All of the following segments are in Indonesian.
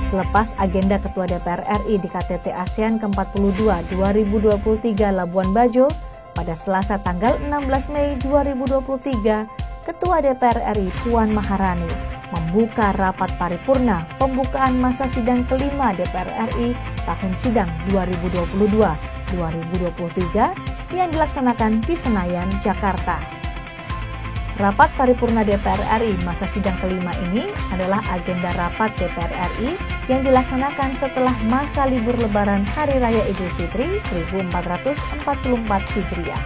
Selepas agenda Ketua DPR RI di KTT ASEAN ke-42 2023 Labuan Bajo, pada Selasa tanggal 16 Mei 2023, Ketua DPR RI Puan Maharani membuka rapat paripurna pembukaan masa sidang kelima DPR RI tahun sidang 2022-2023 yang dilaksanakan di Senayan, Jakarta. Rapat paripurna DPR RI masa sidang kelima ini adalah agenda rapat DPR RI yang dilaksanakan setelah masa libur lebaran Hari Raya Idul Fitri 1444 Hijriah.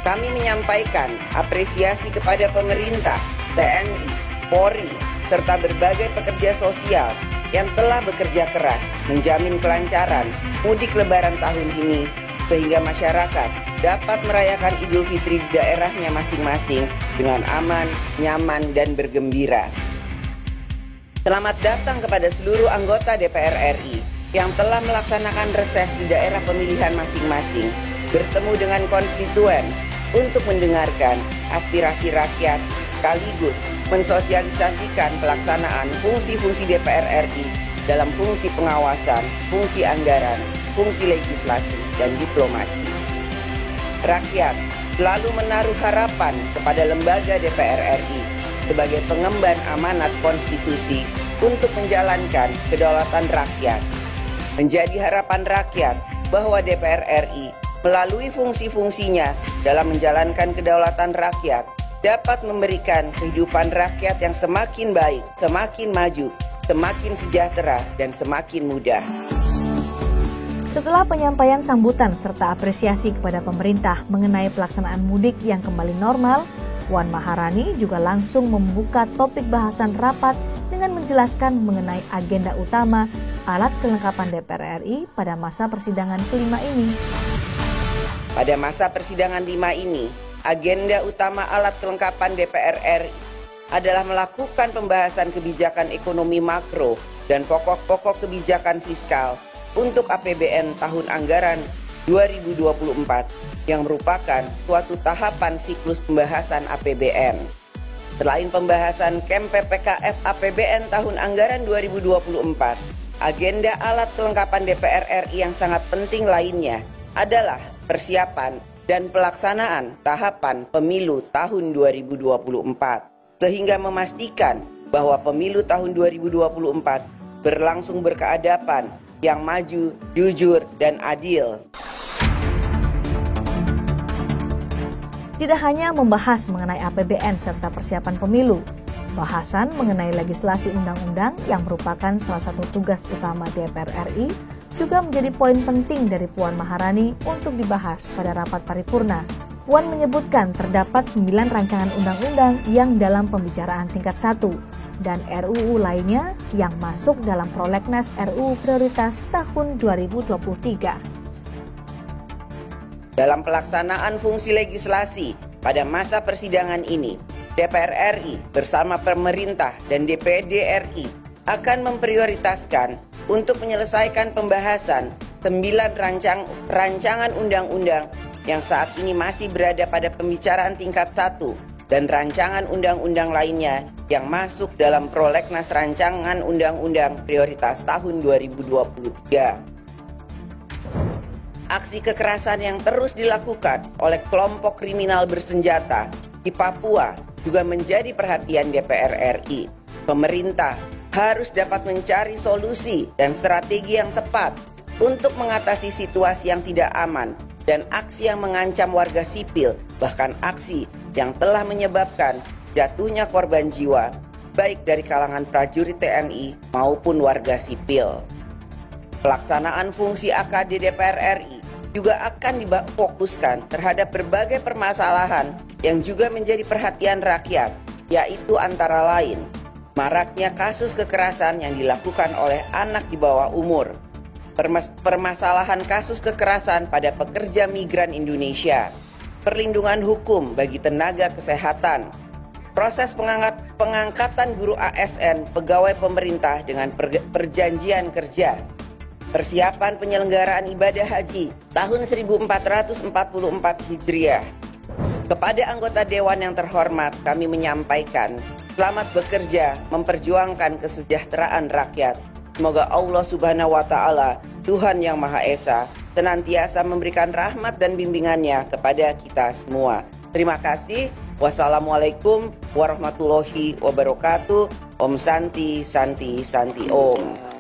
Kami menyampaikan apresiasi kepada pemerintah, TNI, Polri, serta berbagai pekerja sosial yang telah bekerja keras menjamin kelancaran mudik lebaran tahun ini sehingga masyarakat dapat merayakan Idul Fitri di daerahnya masing-masing dengan aman, nyaman, dan bergembira. Selamat datang kepada seluruh anggota DPR RI yang telah melaksanakan reses di daerah pemilihan masing-masing, bertemu dengan konstituen untuk mendengarkan aspirasi rakyat, sekaligus mensosialisasikan pelaksanaan fungsi-fungsi DPR RI dalam fungsi pengawasan, fungsi anggaran, fungsi legislasi, dan diplomasi. Rakyat selalu menaruh harapan kepada lembaga DPR RI sebagai pengemban amanat konstitusi untuk menjalankan kedaulatan rakyat. Menjadi harapan rakyat bahwa DPR RI melalui fungsi-fungsinya dalam menjalankan kedaulatan rakyat dapat memberikan kehidupan rakyat yang semakin baik, semakin maju, semakin sejahtera, dan semakin mudah. Setelah penyampaian sambutan serta apresiasi kepada pemerintah mengenai pelaksanaan mudik yang kembali normal, Puan Maharani juga langsung membuka topik bahasan rapat dengan menjelaskan mengenai agenda utama alat kelengkapan DPR RI pada masa persidangan kelima ini. Pada masa persidangan 5 ini, agenda utama alat kelengkapan DPR RI adalah melakukan pembahasan kebijakan ekonomi makro dan pokok-pokok kebijakan fiskal untuk APBN tahun anggaran 2024 yang merupakan suatu tahapan siklus pembahasan APBN. Selain pembahasan KEM PPKF APBN tahun anggaran 2024, agenda alat kelengkapan DPR RI yang sangat penting lainnya adalah persiapan dan pelaksanaan tahapan pemilu tahun 2024, sehingga memastikan bahwa pemilu tahun 2024 berlangsung berkeadaban, yang maju, jujur, dan adil. Tidak hanya membahas mengenai APBN serta persiapan pemilu, bahasan mengenai legislasi undang-undang yang merupakan salah satu tugas utama DPR RI juga menjadi poin penting dari Puan Maharani untuk dibahas pada rapat paripurna. Puan menyebutkan terdapat 9 rancangan undang-undang yang dalam pembicaraan tingkat 1 dan RUU lainnya yang masuk dalam prolegnas RUU prioritas tahun 2023. Dalam pelaksanaan fungsi legislasi pada masa persidangan ini, DPR RI bersama pemerintah dan DPD RI akan memprioritaskan untuk menyelesaikan pembahasan 9 rancangan undang-undang yang saat ini masih berada pada pembicaraan tingkat 1 dan rancangan undang-undang lainnya yang masuk dalam prolegnas rancangan undang-undang prioritas tahun 2023. Aksi kekerasan yang terus dilakukan oleh kelompok kriminal bersenjata di Papua juga menjadi perhatian DPR RI. Pemerintah harus dapat mencari solusi dan strategi yang tepat untuk mengatasi situasi yang tidak aman dan aksi yang mengancam warga sipil, bahkan aksi yang telah menyebabkan jatuhnya korban jiwa, baik dari kalangan prajurit TNI maupun warga sipil. Pelaksanaan fungsi AKD DPR RI juga akan difokuskan terhadap berbagai permasalahan yang juga menjadi perhatian rakyat, yaitu antara lain maraknya kasus kekerasan yang dilakukan oleh anak di bawah umur, permasalahan kasus kekerasan pada pekerja migran Indonesia, perlindungan hukum bagi tenaga kesehatan, proses pengangkatan guru ASN pegawai pemerintah dengan perjanjian kerja, persiapan penyelenggaraan ibadah haji tahun 1444 Hijriah. Kepada anggota Dewan yang terhormat, kami menyampaikan selamat bekerja memperjuangkan kesejahteraan rakyat Semoga Allah Subhanahu wa Ta'ala, Tuhan yang Maha Esa, senantiasa memberikan rahmat dan bimbingannya kepada kita semua. Terima kasih. Wassalamualaikum warahmatullahi wabarakatuh. Om Santi, Santi, Santi Om.